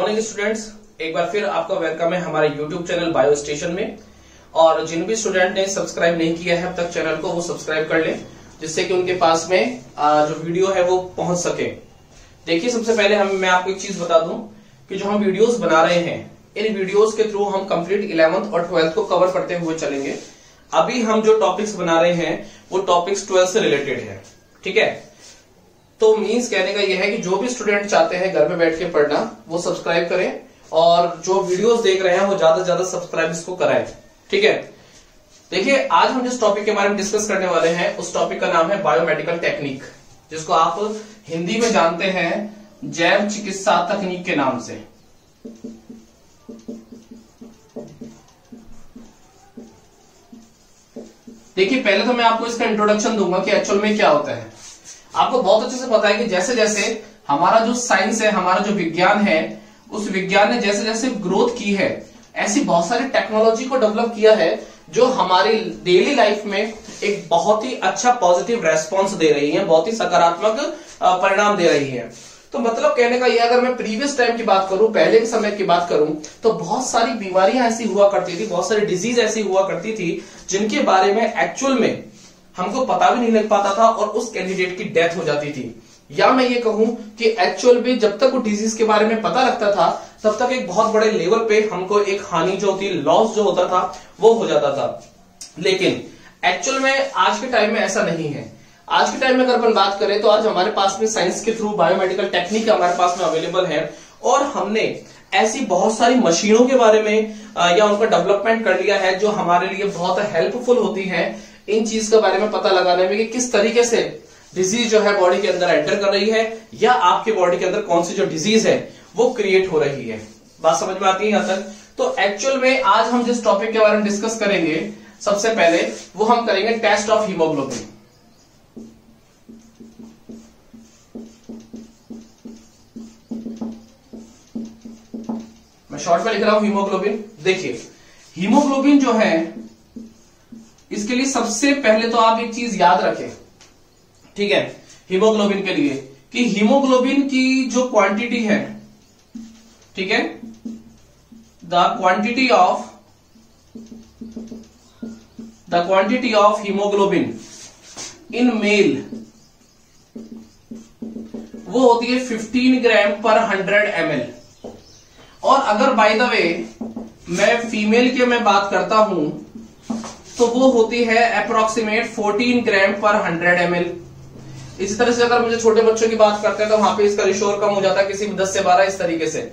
Morning students, एक बार फिर आपका वेलकम है हमारे यूट्यूब चैनल बायो स्टेशन में। और जिन भी स्टूडेंट ने सब्सक्राइब नहीं किया है अब तक चैनल को, वो सब्सक्राइब कर लें, जिससे कि उनके पास में जो वीडियो है वो पहुंच सके। देखिए, सबसे पहले मैं आपको एक चीज बता दूं कि जो हम वीडियोस बना रहे हैं, इन वीडियोस के थ्रू हम कंप्लीट 11th और 12th को कवर करते हुए चलेंगे। अभी हम जो टॉपिक्स बना रहे हैं वो टॉपिक्स 12th से रिलेटेड है, ठीक है। तो मीन्स कहने का यह है कि जो भी स्टूडेंट चाहते हैं घर पे बैठ के पढ़ना, वो सब्सक्राइब करें, और जो वीडियोस देख रहे हैं वो ज्यादा से ज्यादा सब्सक्राइब इसको कराएं, ठीक है। देखिए, आज हम जिस टॉपिक के बारे में डिस्कस करने वाले हैं उस टॉपिक का नाम है बायोमेडिकल टेक्निक, जिसको आप हिंदी में जानते हैं जैव चिकित्सा तकनीक के नाम से। देखिए, पहले तो मैं आपको इसका इंट्रोडक्शन दूंगा कि एक्चुअल में क्या होता है। आपको बहुत अच्छे से पता है कि जैसे जैसे हमारा जो साइंस है, हमारा जो विज्ञान है, उस विज्ञान ने जैसे जैसे ग्रोथ की है, ऐसी बहुत सारी टेक्नोलॉजी को डेवलप किया है जो हमारी डेली लाइफ में एक बहुत ही अच्छा पॉजिटिव रेस्पॉन्स दे रही है, बहुत ही सकारात्मक परिणाम दे रही है। तो मतलब कहने का यह, अगर मैं प्रीवियस टाइम की बात करूं, पहले के समय की बात करूं, तो बहुत सारी बीमारियां ऐसी हुआ करती थी, बहुत सारी डिजीज ऐसी हुआ करती थी जिनके बारे में एक्चुअल में हमको पता भी नहीं लग पाता था और उस कैंडिडेट की डेथ हो जाती थी। या मैं ये कहूं कि एक्चुअल में जब तक वो डिजीज के बारे में पता लगता था तब तक एक बहुत बड़े लेवल पे हमको एक हानि जो होती, लॉस जो होता था, वो हो जाता था। लेकिन एक्चुअल में आज के टाइम में ऐसा नहीं है। आज के टाइम में अगर अपन बात करें तो आज हमारे पास में साइंस के थ्रू बायोमेडिकल टेक्निक हमारे पास में अवेलेबल है, और हमने ऐसी बहुत सारी मशीनों के बारे में या उनका डेवलपमेंट कर लिया है जो हमारे लिए बहुत हेल्पफुल होती है इन चीज के बारे में पता लगाने में कि किस तरीके से डिजीज जो है बॉडी के अंदर एंटर कर रही है, या आपके बॉडी के अंदर कौन सी जो डिजीज है वो क्रिएट हो रही है। बात समझ में आती है यहां तक? तो एक्चुअल में आज हम जिस टॉपिक के बारे में डिस्कस करेंगे, सबसे पहले वो हम करेंगे टेस्ट ऑफ हीमोग्लोबिन। मैं शॉर्ट में लिख रहा हूं हीमोग्लोबिन। देखिए, हीमोग्लोबिन जो है, इसके लिए सबसे पहले तो आप एक चीज याद रखें, ठीक है, हीमोग्लोबिन के लिए, कि हीमोग्लोबिन की जो क्वांटिटी है, ठीक है, the quantity of haemoglobin in male वो होती है 15 ग्राम पर 100 ml। और अगर बाय द वे मैं फीमेल की मैं बात करता हूं तो वो होती है अप्रोक्सीमेट 14 ग्राम पर 100 ml। इसी तरह से अगर मुझे छोटे बच्चों की बात करते हैं तो वहां पे इसका रेशो कम हो जाता है, किसी में 10 से 12, इस तरीके से।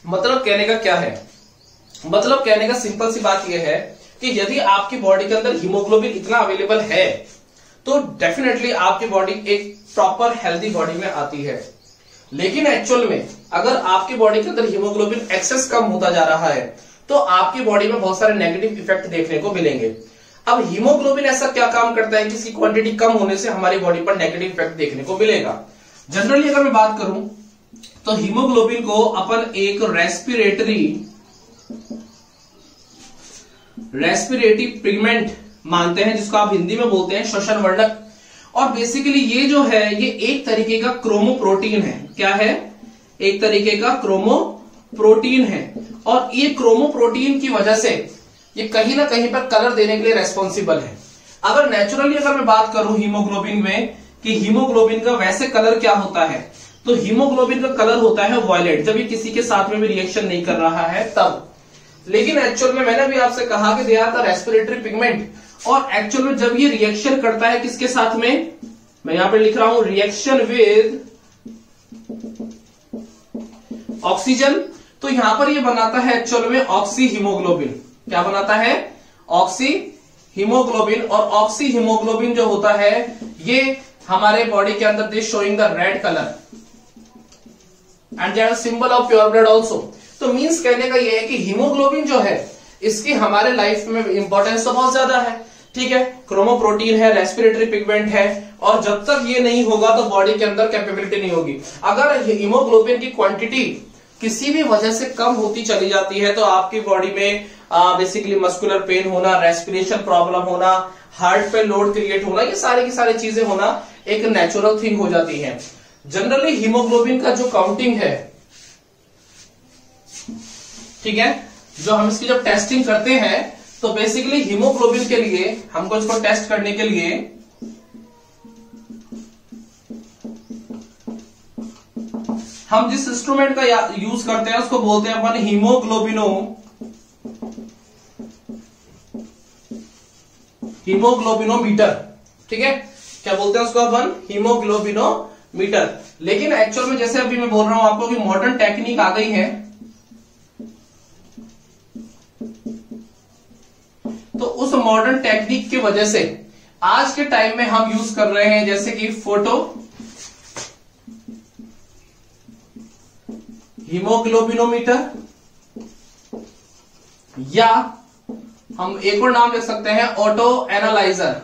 मतलब कहने का क्या है? मतलब कहने का सिंपल सी बात यह है कि यदि आपकी बॉडी के अंदर हीमोग्लोबिन इतना अवेलेबल है तो डेफिनेटली आपकी बॉडी एक प्रॉपर हेल्दी बॉडी में आती है। लेकिन एक्चुअल में अगर आपकी बॉडी के अंदर हीमोग्लोबिन एक्सेस कम होता जा रहा है तो आपकी बॉडी में बहुत सारे नेगेटिव इफेक्ट देखने को मिलेंगे। अब हीमोग्लोबिन ऐसा क्या काम करता है कि इसकी क्वांटिटी कम होने से हमारी बॉडी पर नेगेटिव इफेक्ट देखने को मिलेगा? जनरली अगर मैं बात करूं तो हीमोग्लोबिन को अपन एक रेस्पिरेटरी पिगमेंट मानते हैं, जिसको आप हिंदी में बोलते हैं श्वसन वर्णक। और बेसिकली ये जो है, ये एक तरीके का क्रोमोप्रोटीन है। क्या है? एक तरीके का क्रोमोप्रोटीन है, और ये क्रोमोप्रोटीन की वजह से ये कहीं ना कहीं पर कलर देने के लिए रेस्पॉन्सिबल है। अगर नेचुरली अगर मैं बात करूं हीमोग्लोबिन में कि हीमोग्लोबिन का वैसे कलर क्या होता है, तो हीमोग्लोबिन का कलर होता है वॉयलेट, जब ये किसी के साथ में भी रिएक्शन नहीं कर रहा है तब। लेकिन एक्चुअल में मैंने भी आपसे कहा कि they are the respiratory pigment, और एक्चुअल में जब ये रिएक्शन करता है किसके साथ में, मैं यहां पे लिख रहा हूं रिएक्शन विद ऑक्सीजन, तो यहां पर ये बनाता है एक्चुअल में ऑक्सी हीमोग्लोबिन। क्या बनाता है? Oxy haemoglobin. और ऑक्सी हीमोग्लोबिन जो होता है ये हमारे बॉडी के अंदर this showing the red colour and they are symbol of pure blood also. तो मीन्स कहने का ये है कि हीमोग्लोबिन जो है इसकी हमारे लाइफ में इंपॉर्टेंस तो बहुत ज्यादा है, ठीक है। क्रोमोप्रोटीन है, रेस्पिरेटरी पिगमेंट है, और जब तक ये नहीं होगा तो बॉडी के अंदर कैपेबिलिटी नहीं होगी। अगर हीमोग्लोबिन की क्वांटिटी किसी भी वजह से कम होती चली जाती है तो आपकी बॉडी में बेसिकली मस्कुलर पेन होना, रेस्पिरेशन प्रॉब्लम होना, हार्ट पे लोड क्रिएट होना, ये सारी की सारी चीजें होना एक नेचुरल थिंग हो जाती है। जनरली हीमोग्लोबिन का जो काउंटिंग है, ठीक है, जो हम इसकी जब टेस्टिंग करते हैं तो बेसिकली हीमोग्लोबिन के लिए हमको इसको टेस्ट करने के लिए हम जिस इंस्ट्रूमेंट का यूज करते हैं उसको बोलते हैं अपन हीमोग्लोबिनोमीटर। ठीक है, क्या बोलते हैं उसको अपन? हीमोग्लोबिनोमीटर। लेकिन एक्चुअल में जैसे अभी मैं बोल रहा हूं आपको कि मॉडर्न टेक्निक आ गई है, तो उस मॉडर्न टेक्निक की वजह से आज के टाइम में हम यूज कर रहे हैं जैसे कि फोटो हीमोग्लोबिनोमीटर, या हम एक और नाम लिख सकते हैं ऑटो एनालाइजर।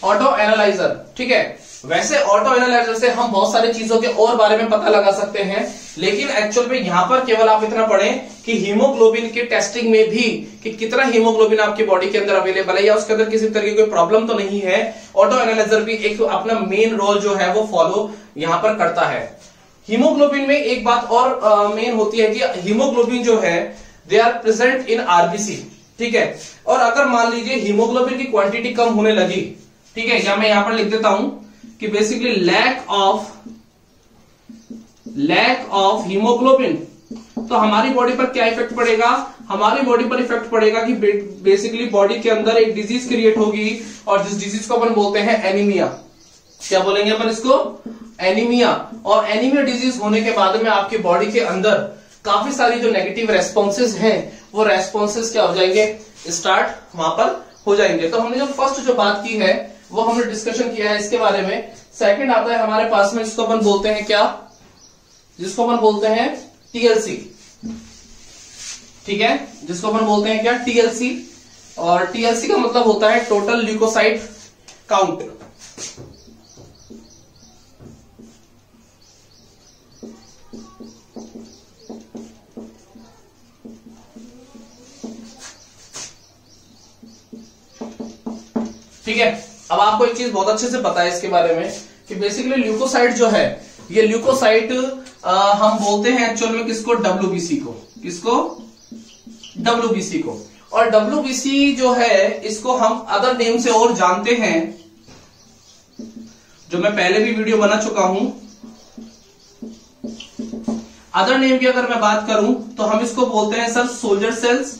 ऑटो एनालाइजर, ठीक है। वैसे ऑटो एनालाइजर से हम बहुत सारी चीजों के और बारे में पता लगा सकते हैं, लेकिन एक्चुअल में यहां पर केवल आप इतना पढ़ें कि हीमोग्लोबिन के टेस्टिंग में भी कि कितना हीमोग्लोबिन आपकी बॉडी के अंदर अवेलेबल है या उसके अंदर किसी तरह की कोई प्रॉब्लम तो नहीं है। ऑटो एनालाइजर भी एक अपना मेन रोल जो है वो फॉलो यहां पर करता है। हीमोग्लोबिन में एक बात और मेन होती है कि हीमोग्लोबिन जो है they are present in RBC, ठीक है। और अगर मान लीजिए हीमोग्लोबिन की क्वांटिटी कम होने लगी, ठीक है, या मैं यहां पर लिख देता हूं कि बेसिकली लैक ऑफ हीमोग्लोबिन, तो हमारी बॉडी पर क्या इफेक्ट पड़ेगा? हमारी बॉडी पर इफेक्ट पड़ेगा कि बेसिकली बॉडी के अंदर एक डिजीज क्रिएट होगी, और जिस डिजीज को अपन बोलते हैं एनीमिया। क्या बोलेंगे अपन इसको? एनीमिया। और एनीमिया डिजीज होने के बाद में आपकी बॉडी के अंदर काफी सारी जो नेगेटिव रेस्पॉन्सेज हैं वो रेस्पॉन्सेज क्या हो जाएंगे? स्टार्ट वहां पर हो जाएंगे। तो हमने जो फर्स्ट जो बात की है वो हमने डिस्कशन किया है इसके बारे में। सेकंड आता है हमारे पास में, जिसको अपन बोलते हैं क्या? जिसको अपन बोलते हैं टीएलसी, ठीक है, जिसको अपन बोलते हैं क्या? टीएलसी। और टीएलसी का मतलब होता है टोटल ल्यूकोसाइट काउंट। ठीक है, अब आपको एक चीज बहुत अच्छे से पता है इसके बारे में कि बेसिकली ल्यूकोसाइट जो है, ये ल्यूकोसाइट हम बोलते हैं एक्चुअल में किसको? डब्ल्यूबीसी को। किसको? डब्ल्यूबीसी को। और डब्ल्यूबीसी जो है इसको हम अदर नेम से और जानते हैं, जो मैं पहले भी वीडियो बना चुका हूं। अदर नेम की अगर मैं बात करूं तो हम इसको बोलते हैं सर सोल्जर सेल्स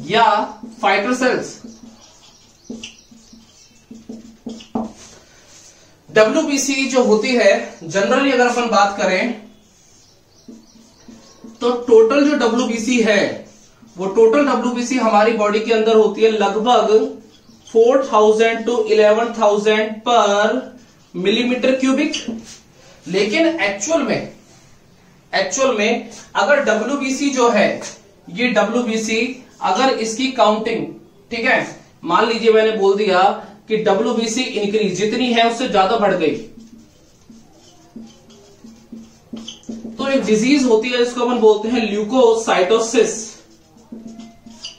या फाइटर सेल्स। डब्ल्यूबीसी जो होती है जनरली अगर अपन बात करें तो टोटल जो डब्ल्यूबीसी है वो टोटल डब्ल्यूबीसी हमारी बॉडी के अंदर होती है लगभग 4000 to 11,000 पर मिलीमीटर क्यूबिक। लेकिन एक्चुअल में अगर डब्ल्यूबीसी जो है, ये डब्ल्यूबीसी अगर इसकी काउंटिंग, ठीक है, मान लीजिए मैंने बोल दिया कि डब्ल्यूबीसी इंक्रीज जितनी है उससे ज्यादा बढ़ गई, तो एक डिजीज होती है जिसको अपन बोलते हैं ल्यूकोसाइटोसिस।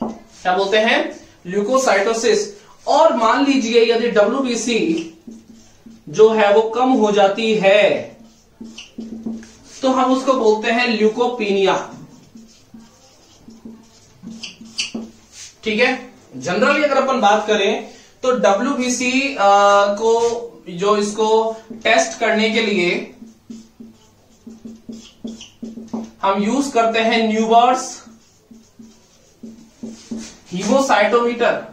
क्या बोलते हैं? ल्यूकोसाइटोसिस। और मान लीजिए यदि डब्ल्यूबीसी जो है वो कम हो जाती है तो हम उसको बोलते हैं ल्यूकोपीनिया। ठीक है, जनरली अगर अपन बात करें तो डब्ल्यूबीसी को जो इसको टेस्ट करने के लिए हम यूज करते हैं न्यूबर्स हीमोसाइटोमीटर।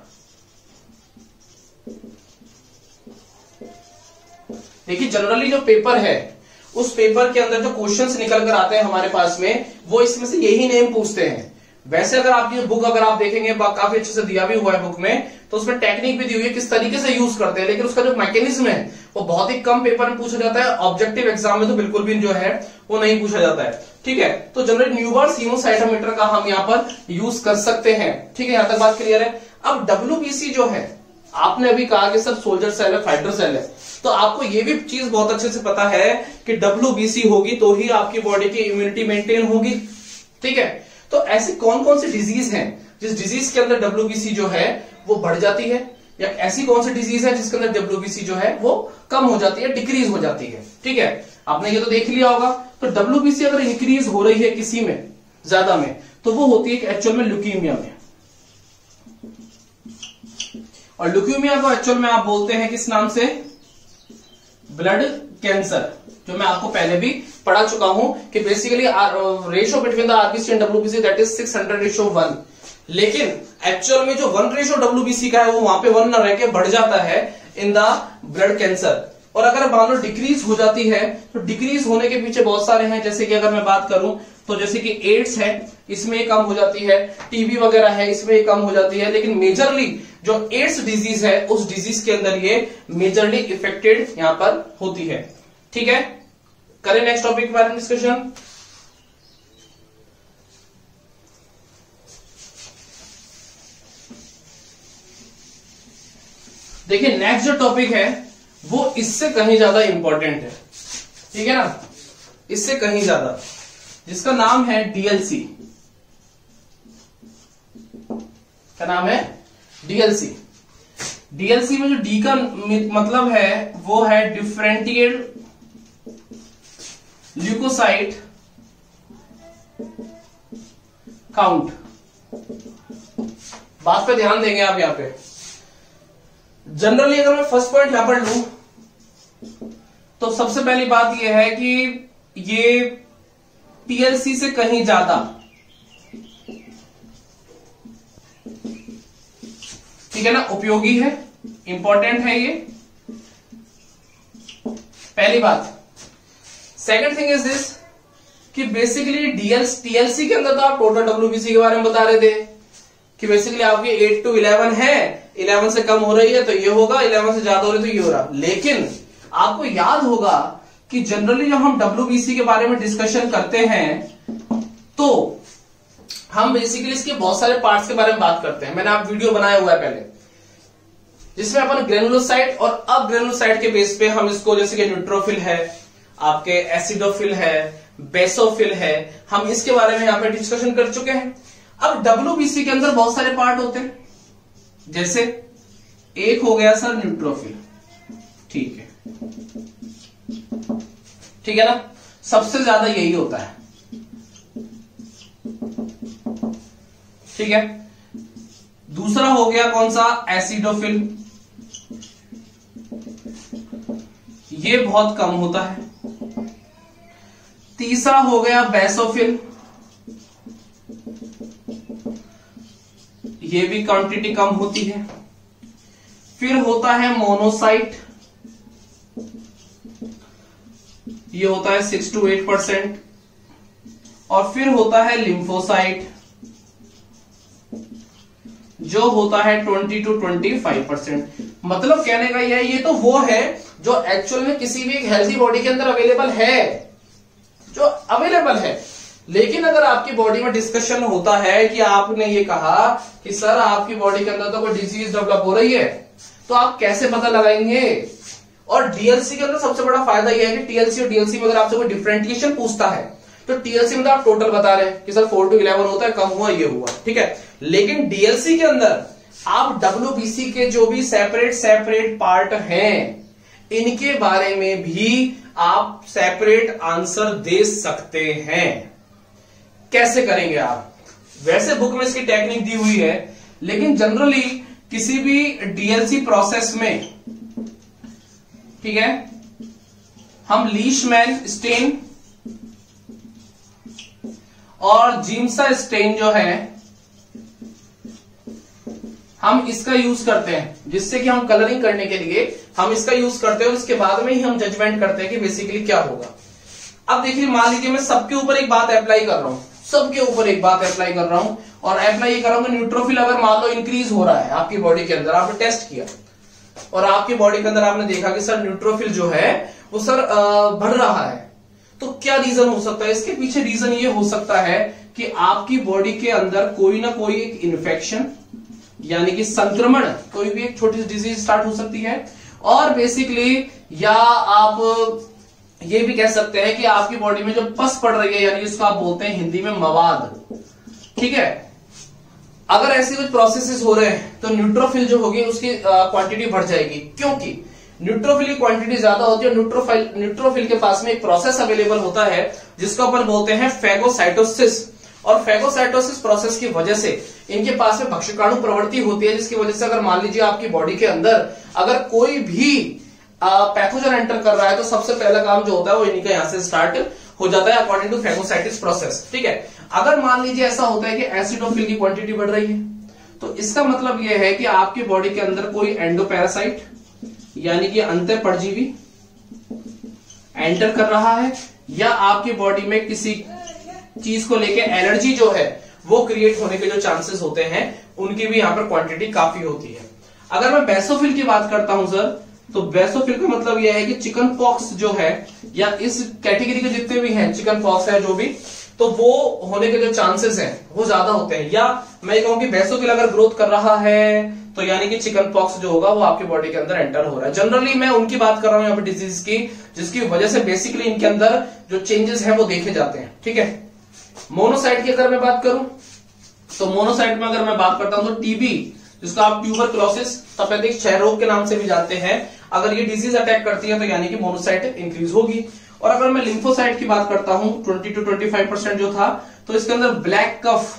देखिए जनरली जो पेपर है उस पेपर के अंदर जो क्वेश्चंस निकल कर आते हैं हमारे पास में, वो इसमें से यही नेम पूछते हैं। वैसे अगर आप ये बुक अगर आप देखेंगे काफी अच्छे से दिया भी हुआ है बुक में, तो उसमें टेक्निक भी दी हुई है किस तरीके से यूज करते हैं, लेकिन उसका जो मैकेनिज्म है वो बहुत ही कम पेपर में पूछा जाता है। ऑब्जेक्टिव एग्जाम में तो बिल्कुल भी जो है वो नहीं पूछा जाता है। ठीक है, तो जनरली न्यूबर्स हीमोसाइटोमीटर का हम यहाँ पर यूज कर सकते हैं। ठीक है, यहां तक बात क्लियर है। अब डब्ल्यूबीसी जो है, आपने अभी कहा कि सर सोल्जर सेल है, फाइटर सेल है, तो आपको ये भी चीज बहुत अच्छे से पता है कि डब्ल्यूबीसी होगी तो ही आपकी बॉडी की इम्यूनिटी मेंटेन होगी। ठीक है, तो ऐसी कौन कौन सी डिजीज हैं जिस डिजीज के अंदर डब्ल्यूबीसी जो है वो बढ़ जाती है या ऐसी कौन सी डिजीज है जिसके अंदर डब्ल्यूबीसी जो है वो कम हो जाती है, डिक्रीज हो जाती है। ठीक है, आपने ये तो देख लिया होगा। तो डब्ल्यूबीसी अगर इंक्रीज हो रही है किसी में ज्यादा में, तो वो होती है एक्चुअल में ल्यूकीमिया में। और ल्यूकीमिया को एक्चुअल में आप बोलते हैं किस नाम से? ब्लड कैंसर, जो मैं आपको पहले भी पढ़ा चुका हूं कि basically ratio between the RBC and WBC that is 600:1। लेकिन एक्चुअल में जो 1:WBC का है वो वहां पे 1 न रह के बढ़ जाता है इन द ब्लड कैंसर। और अगर मान लो डिक्रीज हो जाती है, तो डिक्रीज होने के पीछे बहुत सारे हैं। जैसे कि अगर मैं बात करूं तो जैसे कि एड्स है, इसमें कम हो जाती है, टीबी वगैरह है, इसमें कम हो जाती है। लेकिन मेजरली जो एड्स डिजीज है, उस डिजीज के अंदर ये मेजरली इफेक्टेड यहां पर होती है। ठीक है, करें नेक्स्ट टॉपिक के बारे में डिस्कशन। देखिए नेक्स्ट जो टॉपिक है वो इससे कहीं ज्यादा इंपॉर्टेंट है। ठीक है ना, इससे कहीं ज्यादा, जिसका नाम है डीएलसी। क्या नाम है? डीएलसी। डीएलसी में जो डी का मतलब है वो है डिफरेंटिएट ल्यूकोसाइट काउंट। बात पे ध्यान देंगे आप यहां पे। जनरली अगर मैं फर्स्ट पॉइंट यहां पर लूं तो सबसे पहली बात यह है कि ये टीएलसी से कहीं ज्यादा, ठीक है ना, उपयोगी है, इंपॉर्टेंट है ये, पहली बात। सेकंड थिंग इज दिस कि बेसिकली टीएलसी के अंदर तो आप टोटल डब्ल्यूबीसी के बारे में बता रहे थे कि बेसिकली आपकी 8 to 11 है, 11 से कम हो रही है तो ये होगा, 11 से ज्यादा हो रही है तो ये हो रहा। लेकिन आपको याद होगा कि जनरली जब हम डब्ल्यूबीसी के बारे में डिस्कशन करते हैं तो हम बेसिकली इसके बहुत सारे पार्ट्स के बारे में बात करते हैं। मैंने आप वीडियो बनाया हुआ है पहले, जिसमें अपन ग्रेनुलोसाइट और अब ग्रेनुलोसाइट के बेस पे हम इसको, जैसे कि न्यूट्रोफिल है, आपके एसिडोफिल है, बेसोफिल है, हम इसके बारे में यहां पे डिस्कशन कर चुके हैं। अब डब्ल्यूबीसी के अंदर बहुत सारे पार्ट होते हैं, जैसे एक हो गया सर न्यूट्रोफिल। ठीक है, ठीक है ना, सबसे ज्यादा यही होता है। ठीक है, दूसरा हो गया कौन सा? एसिडोफिल, ये बहुत कम होता है। तीसरा हो गया बेसोफिल, ये भी क्वांटिटी कम होती है। फिर होता है मोनोसाइट, ये होता है 6 to 8%। और फिर होता है लिम्फोसाइट, जो होता है 20 to 25%। मतलब कहने का यह है, ये तो वो है जो एक्चुअल में किसी भी हेल्थी बॉडी के अंदर अवेलेबल है, जो अवेलेबल है। लेकिन अगर आपकी बॉडी में डिस्कशन होता है कि आपने ये कहा कि सर आपकी बॉडी के अंदर तो कोई डिजीज डेवलप हो रही है, तो आप कैसे पता लगाएंगे? और डीएलसी के अंदर सबसे बड़ा फायदा यह है कि टीएलसी और डीएलसी में अगर आपसे कोई डिफरेंटिएशन पूछता है तो टीएलसी में तो आप टोटल बता रहे हैं कि सर 4 to 11 होता है, कम हुआ, ये हुआ, ठीक है। लेकिन डीएलसी के अंदर आप डब्ल्यूबीसी के जो भी सेपरेट पार्ट हैं, इनके बारे में भी आप सेपरेट आंसर दे सकते हैं। कैसे करेंगे आप? वैसे बुक में इसकी टेक्निक दी हुई है, लेकिन जनरली किसी भी डीएलसी प्रोसेस में, ठीक है, हम लीशमैन स्टेन और जिम्सा स्टेन जो है, हम इसका यूज करते हैं, जिससे कि हम कलरिंग करने के लिए हम इसका यूज करते हैं और उसके बाद में ही हम जजमेंट करते हैं कि बेसिकली क्या होगा। अब देखिए, मान लीजिए मैं सबके ऊपर एक बात अप्लाई कर रहा हूं, सबके ऊपर एक बात अप्लाई कर रहा हूं, और अप्लाई ये कर रहा हूं कि न्यूट्रोफिल अगर मान लो इंक्रीज हो रहा है आपकी बॉडी के अंदर, आपने टेस्ट किया और आपकी बॉडी के अंदर आपने देखा कि सर न्यूट्रोफिल जो है वो सर बढ़ रहा है, तो क्या रीजन हो सकता है? इसके पीछे रीजन ये हो सकता है कि आपकी बॉडी के अंदर कोई ना कोई एक इन्फेक्शन यानी कि संक्रमण, कोई भी एक छोटी सी डिजीज स्टार्ट हो सकती है। और बेसिकली या आप ये भी कह सकते हैं कि आपकी बॉडी में जो पस पड़ रही है, यानी जिसको आप बोलते हैं हिंदी में मवाद, ठीक है, अगर ऐसी कुछ प्रोसेसेस हो रहे हैं तो न्यूट्रोफिल जो होगी उसकी क्वांटिटी बढ़ जाएगी, क्योंकि न्यूट्रोफिल की क्वांटिटी ज्यादा होती है। न्यूट्रोफिल के पास में एक प्रोसेस अवेलेबल होता है जिसको अपन बोलते हैं फेगोसाइटोसिस, और फेगोसाइटोसिस प्रोसेस की वजह से इनके पास में भक्षकाणु प्रवृत्ति होती है, जिसकी वजह से अगर मान लीजिए आपकी बॉडी के अंदर अगर कोई भी पैथोजन एंटर कर रहा है तो सबसे पहला काम जो होता है वो इन्हीं का यहां से स्टार्ट हो जाता है अकॉर्डिंग टू फेगोसाइटिस प्रोसेस। ठीक है, अगर मान लीजिए ऐसा होता है कि एसिडोफिल की क्वांटिटी बढ़ रही है तो इसका मतलब यह है कि आपकी बॉडी के अंदर कोई एंडोपैरासाइट यानी कि अंतः परजीवी एंटर कर रहा है, या आपकी बॉडी में किसी चीज को लेके एलर्जी जो है वो क्रिएट होने के जो चांसेस होते हैं उनकी भी यहां पर क्वांटिटी काफी होती है। अगर मैं बेसोफिल की बात करता हूं सर, तो बेसोफिल का मतलब यह है कि चिकन पॉक्स जो है या इस कैटेगरी के जितने भी हैं चिकन पॉक्स है जो भी, तो वो होने के जो चांसेस हैं वो ज्यादा होते हैं। या मैं ये कहूं कि बेसोफिल अगर ग्रोथ कर रहा है तो यानी कि चिकन पॉक्स जो होगा वो आपकी बॉडी के अंदर एंटर हो रहा है। जनरली मैं उनकी बात कर रहा हूं यहाँ पर डिजीज की जिसकी वजह से बेसिकली इनके अंदर जो चेंजेस है वो देखे जाते हैं। ठीक है, मोनोसाइट की अगर मैं बात करूं तो मोनोसाइट में अगर मैं बात करता हूं तो टीबी, जिसको आप ट्यूबरक्लोसिस तपेदिक क्षय रोग के नाम से भी जानते हैं, अगर ये डिजीज अटैक करती है तो यानी कि मोनोसाइट इंक्रीज होगी। और अगर मैं लिम्फोसाइट की बात करता हूं 20 to 25% जो था, तो इसके अंदर ब्लैक कफ,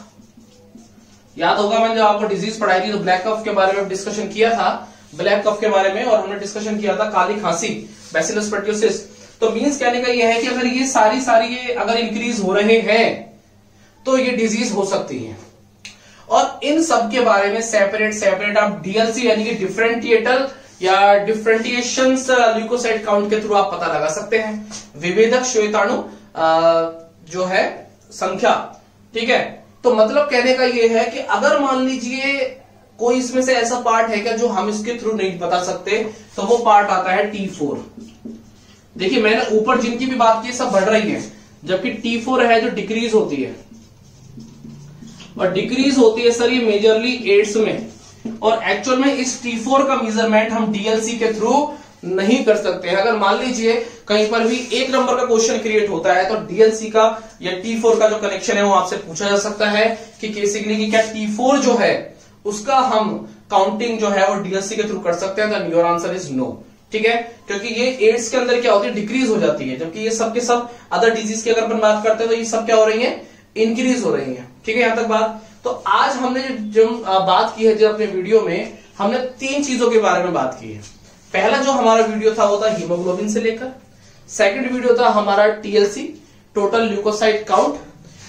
याद होगा मैंने जब आपको डिजीज पढ़ाई थी तो ब्लैक कफ के बारे में डिस्कशन किया था, ब्लैक कफ के बारे में, और हमने डिस्कशन किया था काली खांसी बैसिलस पर्ट्यूसिस। तो मींस कहने का ये है कि अगर ये सारी ये अगर इंक्रीज हो रहे हैं तो ये डिजीज हो सकती है। और इन सब के बारे में सेपरेट आप डीएलसी यानी कि डिफरेंटिएटर या डिफरेंटिएशन ल्यूकोसाइट काउंट के थ्रू आप पता लगा सकते हैं, विभेदक श्वेताणु जो है संख्या। ठीक है, तो मतलब कहने का ये है कि अगर मान लीजिए कोई इसमें से ऐसा पार्ट है क्या जो हम इसके थ्रू नहीं बता सकते, तो वो पार्ट आता है T4। देखिए मैंने ऊपर जिनकी भी बात की सब बढ़ रही है, जबकि T4 है जो डिक्रीज होती है, और डिक्रीज होती है सर ये मेजरली एड्स में, और एक्चुअल में इस T4 का मेजरमेंट हम डीएलसी के थ्रू नहीं कर सकते हैं। अगर मान लीजिए कहीं पर भी एक नंबर का क्वेश्चन क्रिएट होता है तो डीएलसी का या T4 का जो कनेक्शन है वो आपसे पूछा जा सकता है कि बेसिकली कि क्या T4 जो है उसका हम काउंटिंग जो है वो डीएलसी के थ्रू कर सकते हैं, तो योर आंसर इज नो। ठीक है, क्योंकि ये एड्स के अंदर क्या होती है, डिक्रीज हो जाती है, जबकि ये सब के सब अदर डिजीज की अगर अपन बात करते हैं तो ये सब क्या हो रही है, इंक्रीज हो रही है। ठीक है, यहां तक बात। तो आज हमने जो बात की है जो अपने वीडियो में, हमने 3 चीजों के बारे में बात की है। पहला जो हमारा वीडियो था वो था हीमोग्लोबिन से लेकर, सेकंड वीडियो था हमारा टीएलसी टोटल ल्यूकोसाइट काउंट,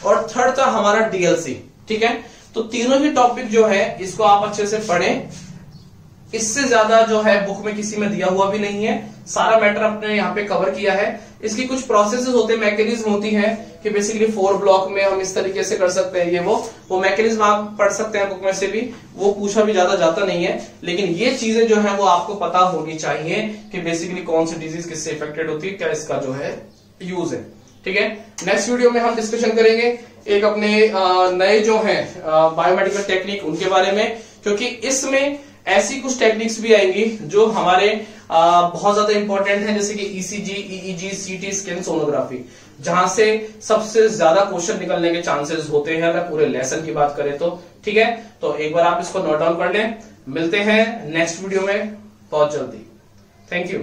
और थर्ड था हमारा डीएलसी। ठीक है, तो तीनों ही टॉपिक जो है इसको आप अच्छे से पढ़ें, इससे ज्यादा जो है बुक में किसी में दिया हुआ भी नहीं है, सारा मैटर अपने यहाँ पे कवर किया है। इसकी कुछ प्रोसेसेस होते हैं, मैकेनिज्म होती है कि बेसिकली 4 ब्लॉक में हम इस तरीके से कर सकते हैं, ये वो मैकेनिज्म आप पढ़ सकते हैं बुक में से भी, वो पूछा भी ज्यादा जाता नहीं है, लेकिन ये चीजें जो है वो आपको पता होनी चाहिए कि बेसिकली कौन सी डिजीज किससे इफेक्टेड होती है, क्या इसका जो है यूज है। ठीक है, नेक्स्ट वीडियो में हम डिस्कशन करेंगे एक अपने नए जो है बायोमेडिकल टेक्निक उनके बारे में, क्योंकि इसमें ऐसी कुछ टेक्निक्स भी आएंगी जो हमारे बहुत ज्यादा इंपॉर्टेंट है, जैसे कि ECG, EEG, CT scan, sonography, जहां से सबसे ज्यादा क्वेश्चन निकलने के चांसेस होते हैं अगर पूरे लेसन की बात करें तो। ठीक है, तो एक बार आप इसको नोट डाउन कर लें। मिलते हैं नेक्स्ट वीडियो में बहुत जल्दी। Thank you.